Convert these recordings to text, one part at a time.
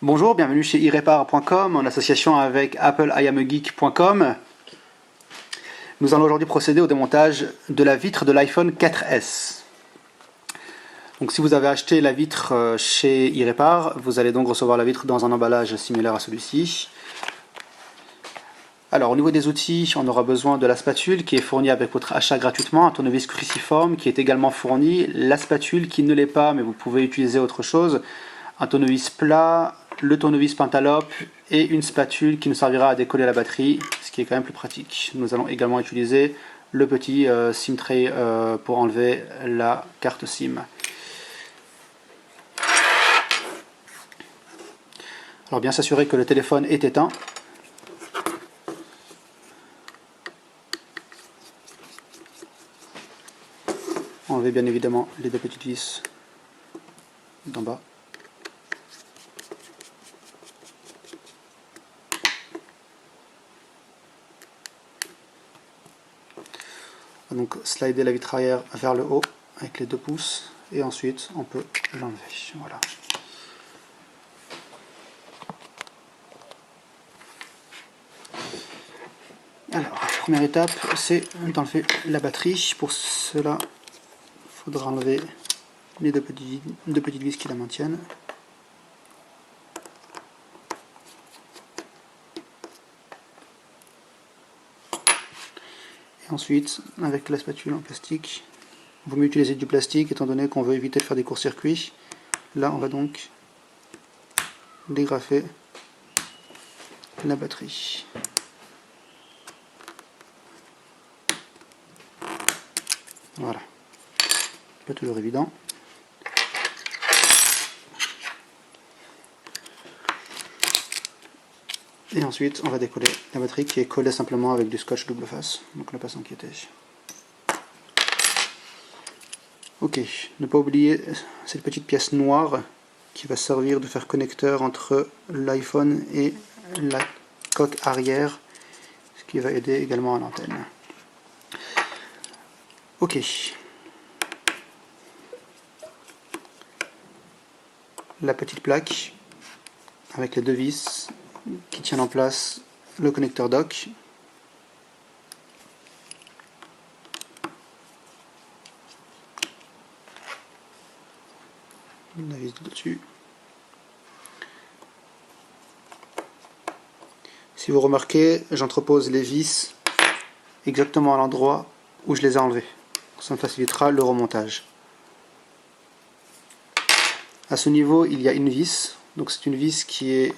Bonjour, bienvenue chez irepar.com en association avec appleiamegeek.com. Nous allons aujourd'hui procéder au démontage de la vitre de l'iPhone 4S. Donc si vous avez acheté la vitre chez Irepar, vous allez donc recevoir la vitre dans un emballage similaire à celui-ci. Alors au niveau des outils, on aura besoin de la spatule qui est fournie avec votre achat gratuitement, un tournevis cruciforme qui est également fourni, la spatule qui ne l'est pas mais vous pouvez utiliser autre chose, un tournevis plat, le tournevis pentalope et une spatule qui nous servira à décoller la batterie, ce qui est quand même plus pratique. Nous allons également utiliser le petit SIM tray pour enlever la carte SIM. Alors bien s'assurer que le téléphone est éteint. Enlever bien évidemment les deux petites vis d'en bas. Donc slider la vitre arrière vers le haut avec les 2 pouces et ensuite on peut l'enlever. Voilà. Alors, première étape, c'est d'enlever la batterie. Pour cela, il faudra enlever les deux petites vis qui la maintiennent. Et ensuite, avec la spatule en plastique, il vaut mieux utiliser du plastique étant donné qu'on veut éviter de faire des courts-circuits. Là, on va donc dégrafer la batterie. Voilà, pas toujours évident. Et ensuite, on va décoller la batterie qui est collée simplement avec du scotch double face, donc ne pas s'inquiéter. Ok, ne pas oublier cette petite pièce noire qui va servir de faire connecteur entre l'iPhone et la coque arrière, ce qui va aider également à l'antenne. Ok. La petite plaque avec les 2 vis qui tiennent en place le connecteur dock. La vis dessus. Si vous remarquez, j'entrepose les vis exactement à l'endroit où je les ai enlevées. Ça me facilitera le remontage. À ce niveau, il y a une vis. Donc c'est une vis qui est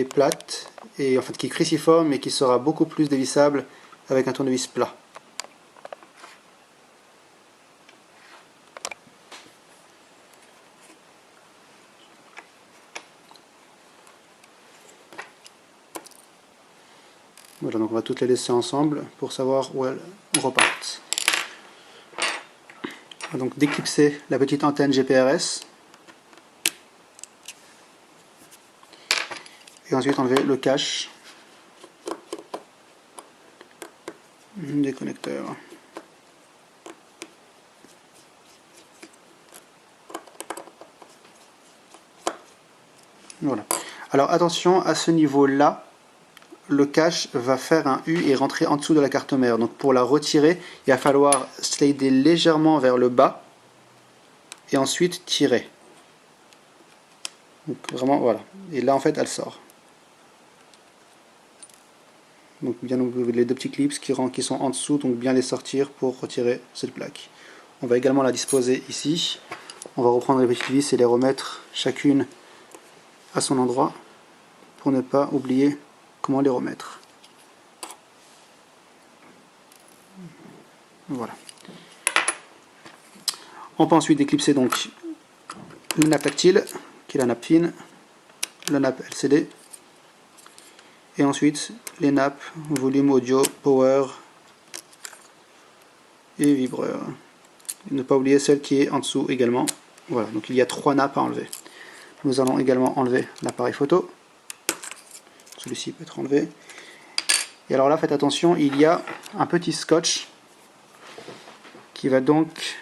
plate et en fait qui est cruciforme et qui sera beaucoup plus dévissable avec un tournevis plat. Voilà, donc on va toutes les laisser ensemble pour savoir où elles repartent. On va donc déclipser la petite antenne GPRS. Et ensuite enlever le cache des connecteurs. Voilà. Alors attention, à ce niveau-là, le cache va faire un U et rentrer en dessous de la carte mère. Donc pour la retirer, il va falloir slider légèrement vers le bas et ensuite tirer. Donc vraiment, voilà. Et là en fait, elle sort. Donc bien les 2 petits clips qui sont en dessous, donc bien les sortir pour retirer cette plaque. On va également la disposer ici. On va reprendre les petites vis et les remettre chacune à son endroit pour ne pas oublier comment les remettre. Voilà. On peut ensuite déclipser donc le nappe tactile, qui est la nappe fine, la nappe LCD, et ensuite les nappes volume audio, power et vibreur. Et ne pas oublier celle qui est en dessous également. Voilà, donc il y a 3 nappes à enlever. Nous allons également enlever l'appareil photo. Celui-ci peut être enlevé. Et alors là, faites attention, il y a un petit scotch qui va donc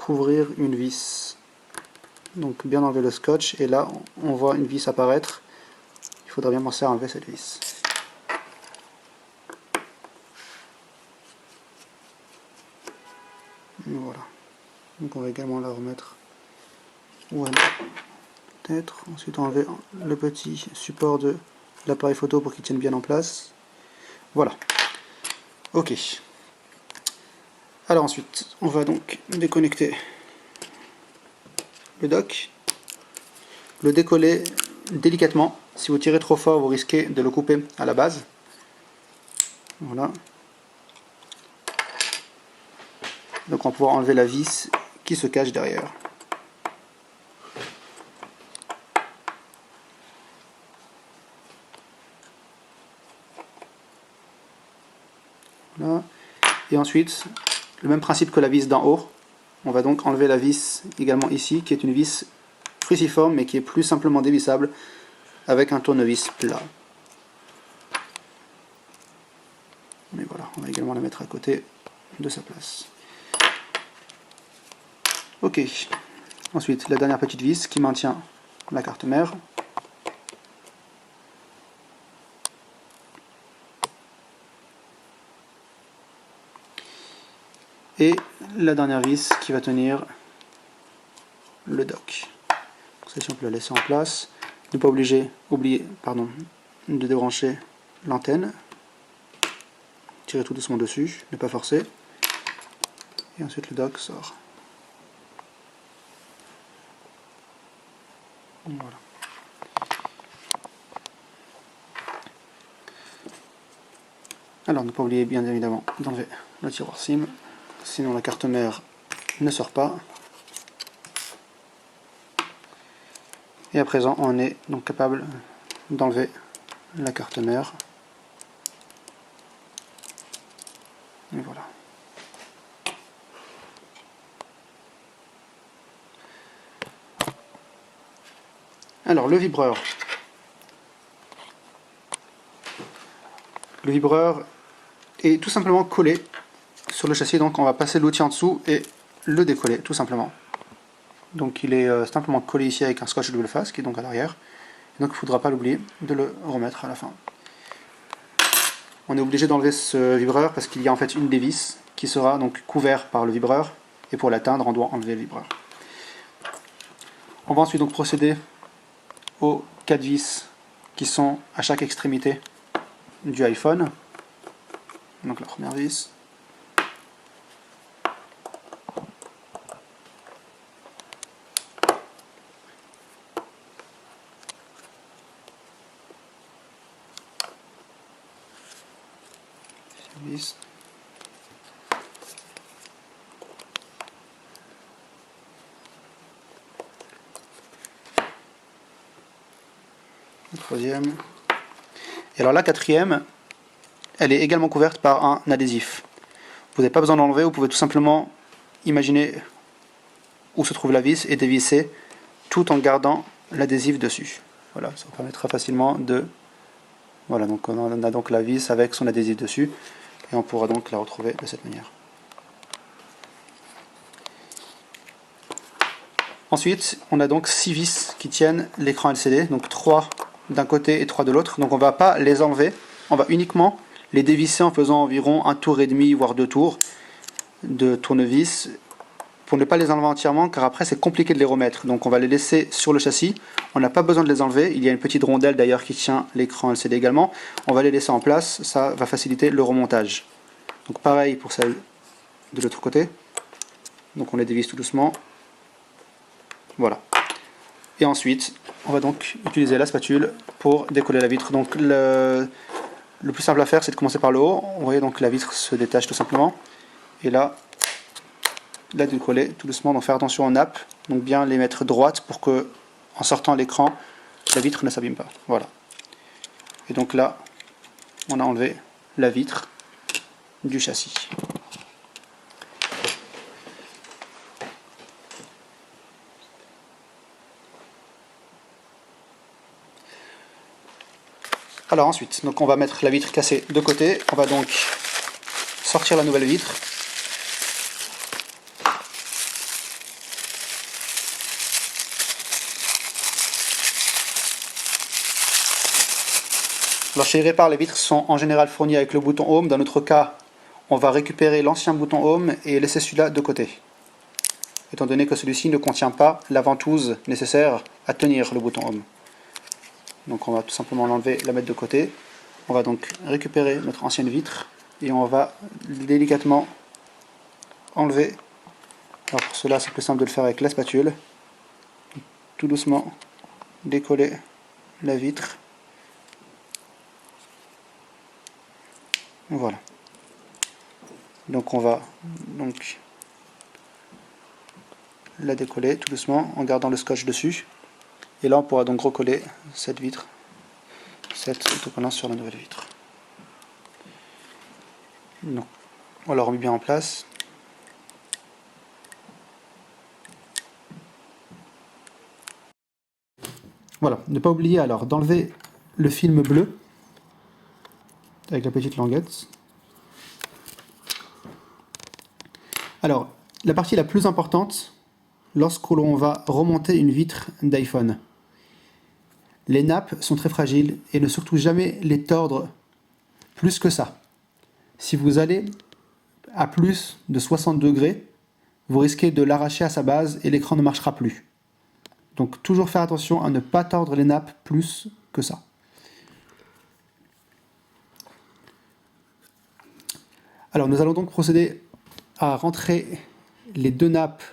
couvrir une vis. Donc bien enlever le scotch, et là on voit une vis apparaître. Il faudra bien penser à enlever cette vis. Voilà. Donc on va également la remettre où elle doit être. Ensuite enlever le petit support de l'appareil photo pour qu'il tienne bien en place. Voilà. Ok. Alors ensuite, on va donc déconnecter le dock, le décoller délicatement. Si vous tirez trop fort, vous risquez de le couper à la base. Voilà. Donc on va pouvoir enlever la vis qui se cache derrière. Voilà. Et ensuite, le même principe que la vis d'en haut. On va donc enlever la vis également ici, qui est une vis cruciforme, mais qui est plus simplement dévissable avec un tournevis plat. Mais voilà, on va également la mettre à côté de sa place. Ok. Ensuite, la dernière petite vis qui maintient la carte mère. Et la dernière vis qui va tenir le dock. Celle-ci on peut la laisser en place. Ne pas oublier de débrancher l'antenne. Tirer tout doucement dessus, ne pas forcer. Et ensuite le dock sort. Voilà. Alors ne pas oublier bien évidemment d'enlever le tiroir SIM, sinon la carte mère ne sort pas. Et à présent on est donc capable d'enlever la carte mère. Et voilà. Alors le vibreur. Le vibreur est tout simplement collé sur le châssis, donc on va passer l'outil en dessous et le décoller tout simplement. Donc il est simplement collé ici avec un scotch double face qui est donc à l'arrière. Donc il ne faudra pas l'oublier de le remettre à la fin. On est obligé d'enlever ce vibreur parce qu'il y a en fait une des vis qui sera donc couverte par le vibreur, et pour l'atteindre on doit enlever le vibreur. On va ensuite donc procéder aux 4 vis qui sont à chaque extrémité du iPhone. Donc la première vis. Vis. La troisième. Et alors la quatrième, elle est également couverte par un adhésif. Vous n'avez pas besoin d'enlever, vous pouvez tout simplement imaginer où se trouve la vis et dévisser tout en gardant l'adhésif dessus. Voilà, ça vous permettra facilement de... Voilà, donc on a donc la vis avec son adhésif dessus et on pourra donc la retrouver de cette manière. Ensuite, on a donc 6 vis qui tiennent l'écran LCD, donc 3 d'un côté et 3 de l'autre. Donc on ne va pas les enlever, on va uniquement les dévisser en faisant environ un tour et demi, voire 2 tours de tournevis, pour ne pas les enlever entièrement, car après c'est compliqué de les remettre. Donc on va les laisser sur le châssis, on n'a pas besoin de les enlever. Il y a une petite rondelle d'ailleurs qui tient l'écran LCD également. On va les laisser en place, ça va faciliter le remontage. Donc pareil pour celle de l'autre côté. Donc on les dévisse tout doucement. Voilà. Et ensuite, on va donc utiliser la spatule pour décoller la vitre. Donc le plus simple à faire, c'est de commencer par le haut. Vous voyez donc la vitre se détache tout simplement. Et là, la décoller tout doucement. Donc faire attention aux nappes. Donc bien les mettre droites pour que, en sortant l'écran, la vitre ne s'abîme pas. Voilà. Et donc là, on a enlevé la vitre du châssis. Alors ensuite, donc on va mettre la vitre cassée de côté. On va donc sortir la nouvelle vitre. Alors chez Répar, les vitres sont en général fournies avec le bouton Home. Dans notre cas, on va récupérer l'ancien bouton Home et laisser celui-là de côté, étant donné que celui-ci ne contient pas la ventouse nécessaire à tenir le bouton Home. Donc on va tout simplement l'enlever, la mettre de côté. On va donc récupérer notre ancienne vitre et on va délicatement enlever. Alors pour cela, c'est plus simple de le faire avec la spatule. Tout doucement décoller la vitre. Voilà. Donc on va la décoller tout doucement en gardant le scotch dessus. Et là on pourra donc recoller cette vitre, cette autocollant sur la nouvelle vitre. Donc, on la remet bien en place. Voilà, ne pas oublier alors d'enlever le film bleu avec la petite languette. Alors, la partie la plus importante lorsque l'on va remonter une vitre d'iPhone. Les nappes sont très fragiles et ne surtout jamais les tordre plus que ça. Si vous allez à plus de 60 degrés, vous risquez de l'arracher à sa base et l'écran ne marchera plus. Donc toujours faire attention à ne pas tordre les nappes plus que ça. Alors nous allons donc procéder à rentrer les deux nappes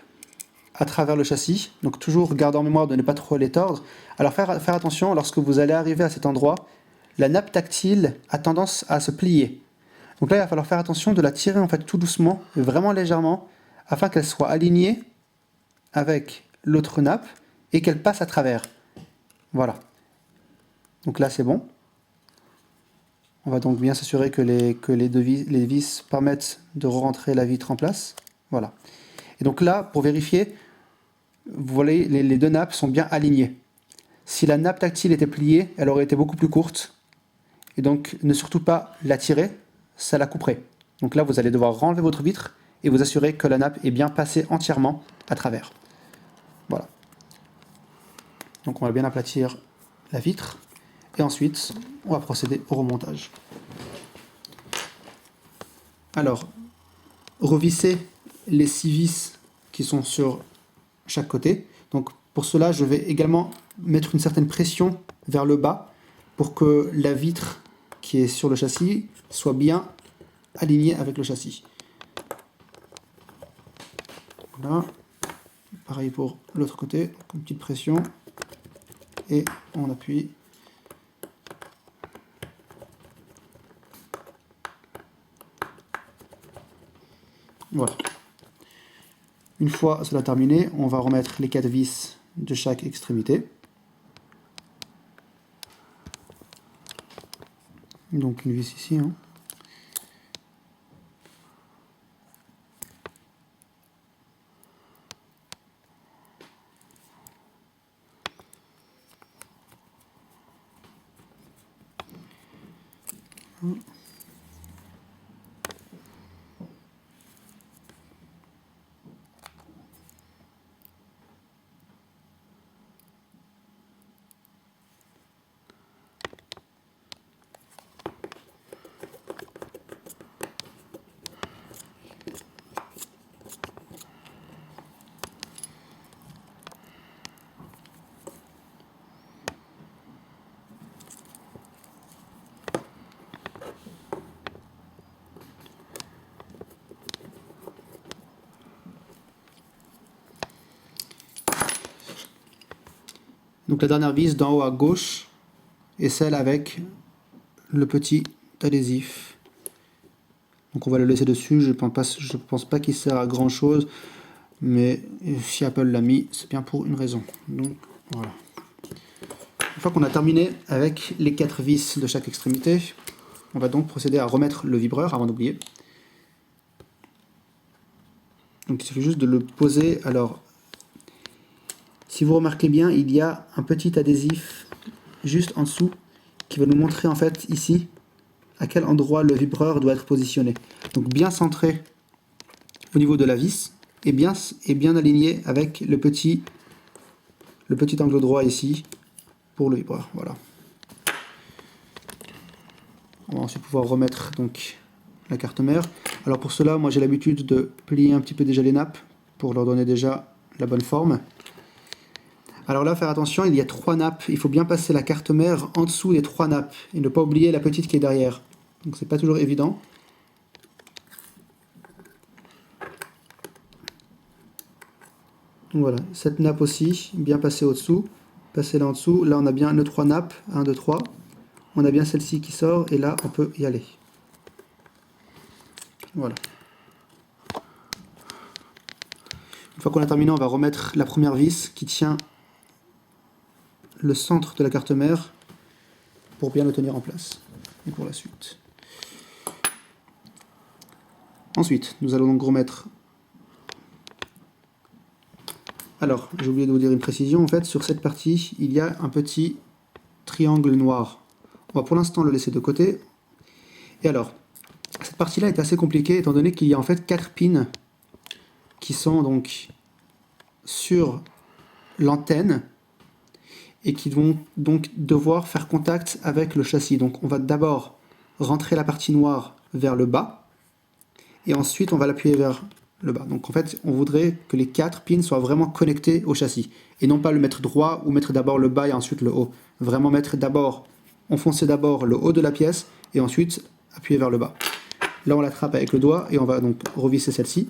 à travers le châssis, donc toujours garder en mémoire de ne pas trop les tordre. Alors faire attention, lorsque vous allez arriver à cet endroit, la nappe tactile a tendance à se plier. Donc là il va falloir faire attention de la tirer en fait tout doucement, vraiment légèrement, afin qu'elle soit alignée avec l'autre nappe et qu'elle passe à travers. Voilà. Donc là c'est bon. On va donc bien s'assurer que les vis permettent de rentrer la vitre en place. Voilà. Et donc là, pour vérifier, vous voyez, les deux nappes sont bien alignées. Si la nappe tactile était pliée, elle aurait été beaucoup plus courte. Et donc, ne surtout pas la tirer, ça la couperait. Donc là, vous allez devoir renlever votre vitre et vous assurer que la nappe est bien passée entièrement à travers. Voilà. Donc on va bien aplatir la vitre. Et ensuite, on va procéder au remontage. Alors, revisser les 6 vis qui sont sur chaque côté. Donc pour cela, je vais également mettre une certaine pression vers le bas pour que la vitre qui est sur le châssis soit bien alignée avec le châssis. Voilà. Pareil pour l'autre côté, donc une petite pression et on appuie. Voilà. Une fois cela terminé, on va remettre les 4 vis de chaque extrémité. Donc une vis ici. Donc la dernière vis d'en haut à gauche est celle avec le petit adhésif. Donc on va le laisser dessus, je pense pas qu'il sert à grand chose, mais si Apple l'a mis, c'est bien pour une raison. Donc voilà. Une fois qu'on a terminé avec les 4 vis de chaque extrémité, on va donc procéder à remettre le vibreur avant d'oublier. Donc il suffit juste de le poser. Alors, si vous remarquez bien, il y a un petit adhésif juste en dessous qui va nous montrer en fait ici à quel endroit le vibreur doit être positionné. Donc bien centré au niveau de la vis et bien aligné avec le petit angle droit ici pour le vibreur. Voilà. On va ensuite pouvoir remettre donc la carte mère. Alors pour cela, moi j'ai l'habitude de plier un petit peu déjà les nappes pour leur donner déjà la bonne forme. Alors là, faire attention, il y a 3 nappes. Il faut bien passer la carte mère en dessous des 3 nappes et ne pas oublier la petite qui est derrière. Donc c'est pas toujours évident. Voilà, cette nappe aussi, bien passée au-dessous. Passer là en dessous. Là, on a bien nos 3 nappes. 1, 2, 3. On a bien celle-ci qui sort et là, on peut y aller. Voilà. Une fois qu'on a terminé, on va remettre la première vis qui tient le centre de la carte mère pour bien le tenir en place. Et pour la suite. Ensuite, nous allons donc remettre... Alors, j'ai oublié de vous dire une précision. En fait, sur cette partie, il y a un petit triangle noir. On va pour l'instant le laisser de côté. Et alors, cette partie-là est assez compliquée étant donné qu'il y a en fait 4 pins qui sont donc sur l'antenne et qui vont donc devoir faire contact avec le châssis. Donc on va d'abord rentrer la partie noire vers le bas et ensuite on va l'appuyer vers le bas. Donc en fait on voudrait que les 4 pins soient vraiment connectés au châssis et non pas le mettre droit ou mettre d'abord le bas et ensuite le haut. Vraiment mettre d'abord, enfoncer d'abord le haut de la pièce et ensuite appuyer vers le bas. Là on l'attrape avec le doigt et on va donc revisser celle-ci.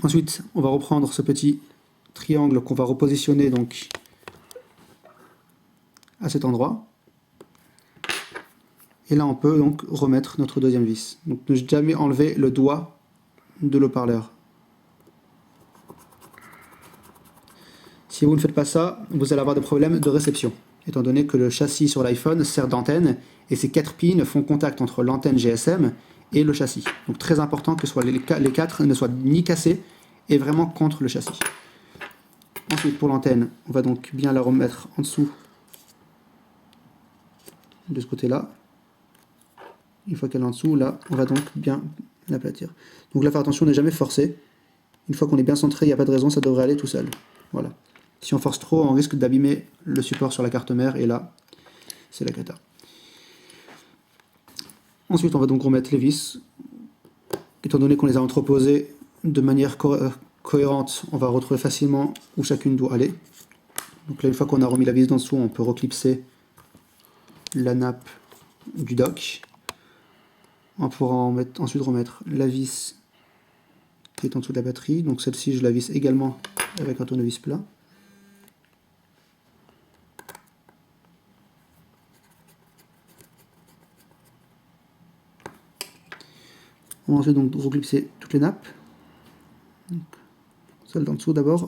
Ensuite on va reprendre ce petit triangle qu'on va repositionner donc à cet endroit. Et là on peut donc remettre notre deuxième vis. Donc ne jamais enlever le doigt de l'haut-parleur. Si vous ne faites pas ça, vous allez avoir des problèmes de réception, étant donné que le châssis sur l'iPhone sert d'antenne et ces 4 pins font contact entre l'antenne GSM et le châssis. Donc très important que les 4 ne soient ni cassés et vraiment contre le châssis. Ensuite pour l'antenne, on va donc bien la remettre en dessous de ce côté-là. Une fois qu'elle est en dessous, là, on va donc bien l'aplatir. Donc là, faire attention, ne jamais forcer. Une fois qu'on est bien centré, il n'y a pas de raison, ça devrait aller tout seul. Voilà. Si on force trop, on risque d'abîmer le support sur la carte mère, et là, c'est la cata. Ensuite, on va donc remettre les vis. Étant donné qu'on les a entreposées de manière cohérente, on va retrouver facilement où chacune doit aller. Donc là, une fois qu'on a remis la vis d'en dessous, on peut reclipser la nappe du dock. On pourra ensuite remettre la vis qui est en dessous de la batterie. Donc celle-ci, je la visse également avec un tournevis plat. On va ensuite donc reclipser toutes les nappes. Donc, celle d'en dessous d'abord,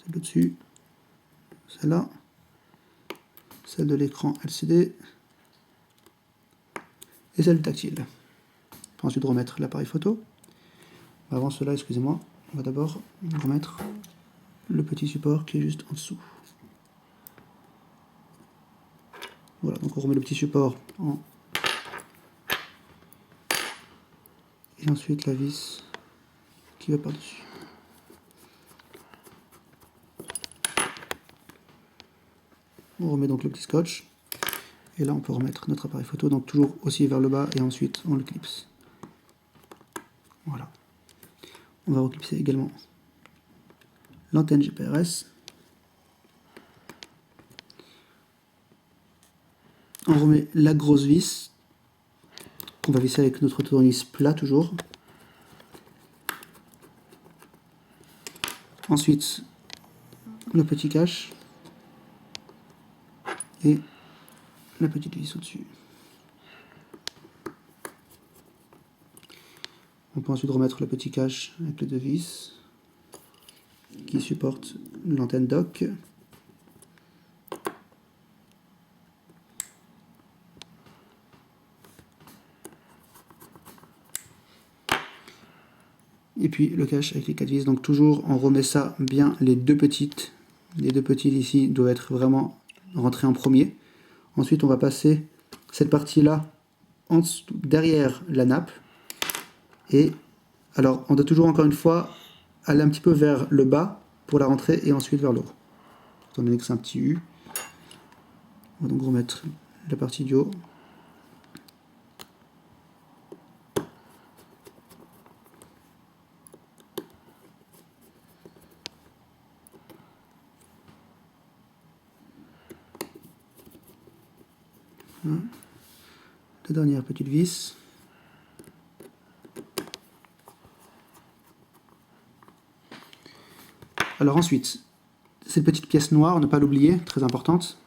celle de dessus, celle-là, celle de l'écran LCD et celle tactile. On va ensuite remettre l'appareil photo. Avant cela, excusez-moi, on va d'abord remettre le petit support qui est juste en dessous. Voilà, donc on remet le petit support en... et ensuite la vis qui va par-dessus. On remet donc le petit scotch. Et là, on peut remettre notre appareil photo, donc toujours aussi vers le bas, et ensuite on le clipse. Voilà. On va reclipser également l'antenne GPRS. On remet la grosse vis, qu'on va visser avec notre tournevis plat toujours. Ensuite, le petit cache. Et la petite vis au-dessus. On peut ensuite remettre le petit cache avec les 2 vis qui supportent l'antenne dock. Et puis le cache avec les 4 vis. Donc toujours on remet ça bien, les deux petites. Les 2 petites ici doivent être vraiment rentrées en premier. Ensuite on va passer cette partie-là derrière la nappe. Et alors on doit toujours encore une fois aller un petit peu vers le bas pour la rentrée et ensuite vers le haut. Étant donné que c'est un petit U. On va donc remettre la partie du haut. La dernière petite vis. Alors ensuite, cette petite pièce noire, ne pas l'oublier, très importante,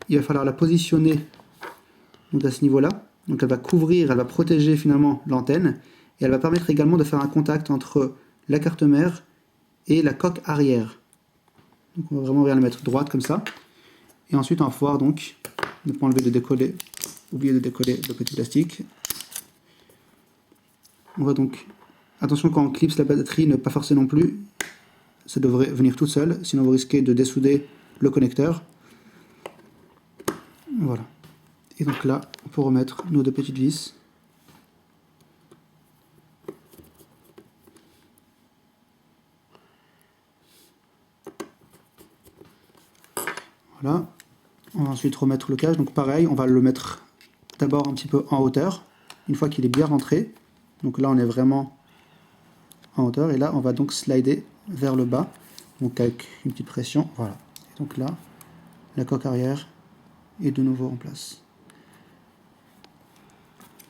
il va falloir la positionner donc à ce niveau-là. Donc elle va couvrir, elle va protéger finalement l'antenne, et elle va permettre également de faire un contact entre la carte mère et la coque arrière. Donc on va vraiment bien la mettre droite comme ça. Et ensuite on va pouvoir donc, ne pas enlever de décoller, oublier de décoller le petit plastique. On va donc, attention quand on clipse la batterie, ne pas forcer non plus. Ça devrait venir tout seul, sinon vous risquez de dessouder le connecteur. Voilà. Et donc là, on peut remettre nos deux petites vis. Voilà. On va ensuite remettre le cache. Donc pareil, on va le mettre d'abord un petit peu en hauteur, une fois qu'il est bien rentré. Donc là, on est vraiment en hauteur. Et là, on va donc slider vers le bas. Donc avec une petite pression. Voilà. Et donc là, la coque arrière est de nouveau en place.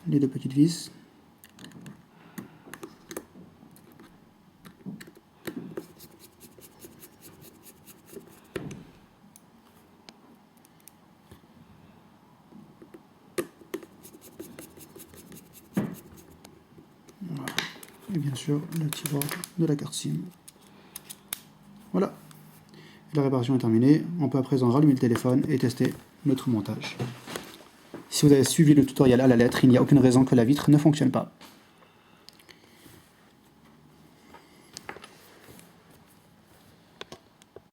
Les deux petites vis. Voilà. Et bien sûr, le petit bord de la carte SIM. Voilà. La réparation est terminée. On peut à présent rallumer le téléphone et tester notre montage. Si vous avez suivi le tutoriel à la lettre, il n'y a aucune raison que la vitre ne fonctionne pas.